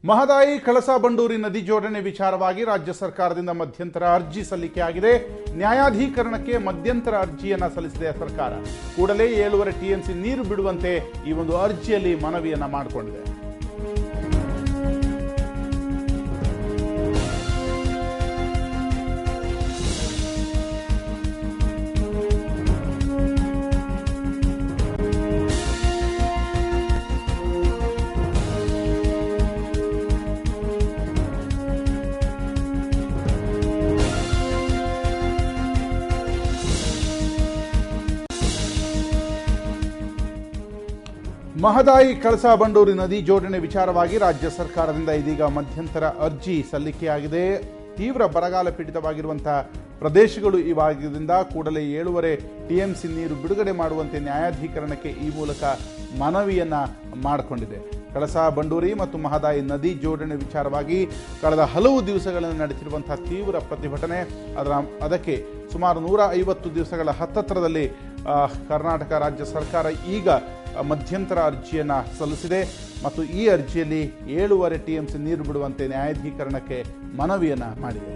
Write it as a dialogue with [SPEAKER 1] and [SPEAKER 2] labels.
[SPEAKER 1] ಮಹದಾಯಿ ಕಳಸಾ ಬಂಡೂರಿ ನದಿ ಜೋಡಣೆ ವಿಚಾರವಾಗಿ ರಾಜ್ಯ ಸರ್ಕಾರದಿಂದ ಮಧ್ಯಂತರ ಅರ್ಜಿ ಸಲ್ಲಿಕೆಯಾಗಿದೆ. ನ್ಯಾಯಾಧೀಕರಣಕ್ಕೆ ಮಧ್ಯಂತರ ಅರ್ಜಿಯನ್ನು ಸಲ್ಲಿಸಿದೆ ಸರ್ಕಾರ. ಕೂಡಲೇ 7.5 TMC ನೀರು ಬಿಡುವಂತೆ ಈ ಒಂದು ಅರ್ಜಿಯಲ್ಲಿ ಮನವಿಯನ್ನ ಮಾಡಿಕೊಂಡಿದೆ. ಮಹದಾಯಿ ಕಳಸಾ ಬಂಡೂರಿ ನದಿ ಜೋಡಣೆ ವಿಚಾರವಾಗಿ ರಾಜ್ಯ ಸರ್ಕಾರದಿಂದ ಇದೀಗ ಮಧ್ಯಂತರ ಅರ್ಜಿ ಸಲ್ಲಿಕೆಯಾಗಿದೆ. ತೀವ್ರ ಬರಗಾಲ ಪೀಡಿತವಾಗಿರುವಂತಹ ಪ್ರದೇಶಗಳು ಇವಾಗಿದ್ದರಿಂದ ಕೂಡಲೇ 7.5 TMC ನೀರು ಬಿಡುಗಡೆ ಮಾಡುವಂತೆ ನ್ಯಾಯಾಧೀಕರಣಕ್ಕೆ ಈ ಮೂಲಕ ಮನವಿಯನ್ನ ಮಾಡಿಕೊಂಡಿದೆ. ಕಳಸಾ ಬಂಡೂರಿ ಮತ್ತು ಮಹದಾಯಿ ನದಿ ಜೋಡಣೆ ವಿಚಾರವಾಗಿ ಕಳೆದ ಹಲವು ದಿವಸಗಳಲ್ಲಿ ನಡೆಸಿರುವಂತಹ ತೀವ್ರ ಪ್ರತಿಭಟನೆ, ಅದಕ್ಕೆ ಸುಮಾರು 150 ದಿವಸಗಳ ಹತ್ತತ್ರದಲ್ಲಿ ಕರ್ನಾಟಕ ರಾಜ್ಯ ಸರ್ಕಾರ ಈಗ ಮಧ್ಯಂತರ ಅರ್ಜಿಯನ್ನು ಸಲ್ಲಿಸಿದೆ ಮತ್ತು ಈ ಅರ್ಜಿಯಲ್ಲಿ 7.5 TMC ನೀರು ಬಿಡುವಂತೆ ನ್ಯಾಯಾಧೀಕರಣಕ್ಕೆ ಮನವಿಯನ್ನು ಮಾಡಿದೆ.